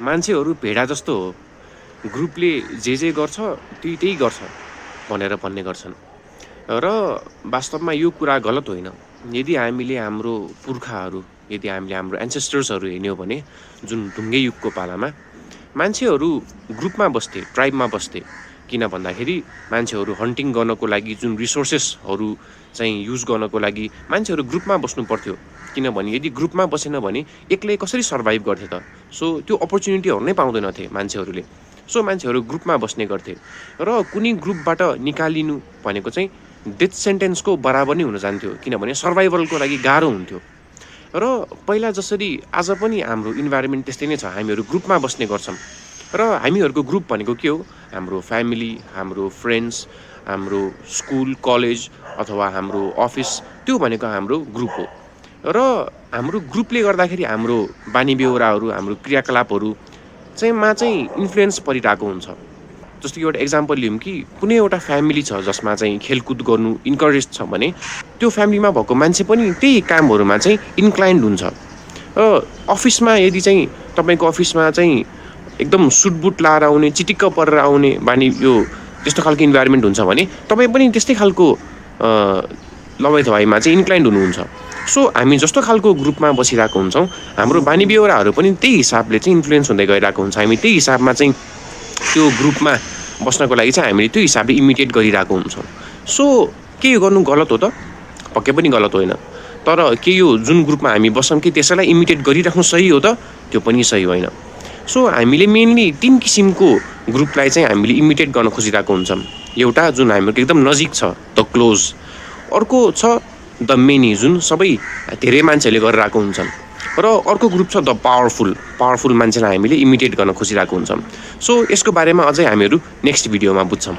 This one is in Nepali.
मान्छेहरू भेडा जस्तो हो, ग्रुपले जे गर्छ त्यही गर्छ भनेर भन्ने गर्छन् र वास्तवमा यो कुरा गलत होइन। यदि हामीले हाम्रो पुर्खाहरू, यदि हामीले हाम्रो एन्सेस्टर्सहरू हेर्यौँ भने जुन ढुङ्गे युगको पालामा मान्छेहरू ग्रुपमा बस्थे, ट्राइबमा बस्थे। किन भन्दाखेरि मान्छेहरू हन्टिङ गर्नको लागि जुन रिसोर्सेसहरू चाहिँ युज गर्नको लागि मान्छेहरू ग्रुपमा बस्नु पर्थ्यो। किनभने यदि ग्रुपमा बसेन भने एक्लै कसरी सर्भाइभ गर्थे त? सो त्यो अपर्च्युनिटीहरू नै पाउँदैनथे मान्छेहरूले। सो मान्छेहरू ग्रुपमा बस्ने गर्थे र कुनै ग्रुपबाट निकालिनु भनेको चाहिँ डेथ सेन्टेन्सको बराबर नै हुन जान्थ्यो, किनभने सर्भाइभलको लागि गाह्रो हुन्थ्यो। र पहिला जसरी आज पनि हाम्रो इन्भाइरोमेन्ट त्यस्तै नै छ, हामीहरू ग्रुपमा बस्ने गर्छौँ र हामीहरूको ग्रुप भनेको के हो? हाम्रो फ्यामिली, हाम्रो फ्रेन्ड्स, हाम्रो स्कुल कलेज अथवा हाम्रो अफिस, त्यो भनेको हाम्रो ग्रुप हो। र हाम्रो ग्रुपले गर्दाखेरि हाम्रो बानी बेहोराहरू, हाम्रो क्रियाकलापहरू चाहिँ इन्फ्लुएन्स परिरहेको हुन्छ। जस्तो कि एउटा इक्जाम्पल लिउँ कि कुनै एउटा फ्यामिली छ जसमा चाहिँ खेलकुद गर्नु इन्करेज छ भने त्यो फ्यामिलीमा भएको मान्छे पनि त्यही कामहरूमा चाहिँ इन्क्लाइन्ड हुन्छ। र अफिसमा यदि चाहिँ तपाईँको अफिसमा चाहिँ एकदम सुटबुट लाएर आउने, चिटिक्क परेर आउने बानी यो त्यस्तो खालको इन्भाइरोमेन्ट हुन्छ भने तपाईँ पनि त्यस्तै खालको लवाइ धवाइमा चाहिँ इन्क्लाइन्ड हुनुहुन्छ। सो हामी जस्तो खालको ग्रुपमा बसिरहेको हुन्छौँ, हाम्रो बानी बेहोराहरू पनि त्यही हिसाबले चाहिँ इन्फ्लुएन्स हुँदै गइरहेको हुन्छ। हामी त्यही हिसाबमा चाहिँ त्यो ग्रुपमा बस्नको लागि चाहिँ हामीले त्यो हिसाबले इमिटेट गरिरहेको हुन्छौँ। सो के गर्नु गलत हो त? पक्कै पनि गलत होइन। तर के यो जुन ग्रुपमा हामी बस्छौँ कि त्यसैलाई इमिटेट गरिराख्नु सही हो त? त्यो पनि सही होइन। सो हामीले मेनली 3 किसिमको ग्रुपलाई चाहिँ हामीले इमिटेट गर्न खोजिरहेको हुन्छौँ। एउटा जुन हाम्रो एकदम नजिक छ, द क्लोज। अर्को छ द मेनी, जुन सबै धेरै मान्छेहरूले गरिरहेको हुन्छन्। र अर्को ग्रुप छ द पावरफुल मान्छेलाई हामीले इमिटेट गर्न खोजिरहेको हुन्छौँ। सो यसको बारेमा अझै हामीहरू नेक्स्ट भिडियोमा बुझ्छौँ।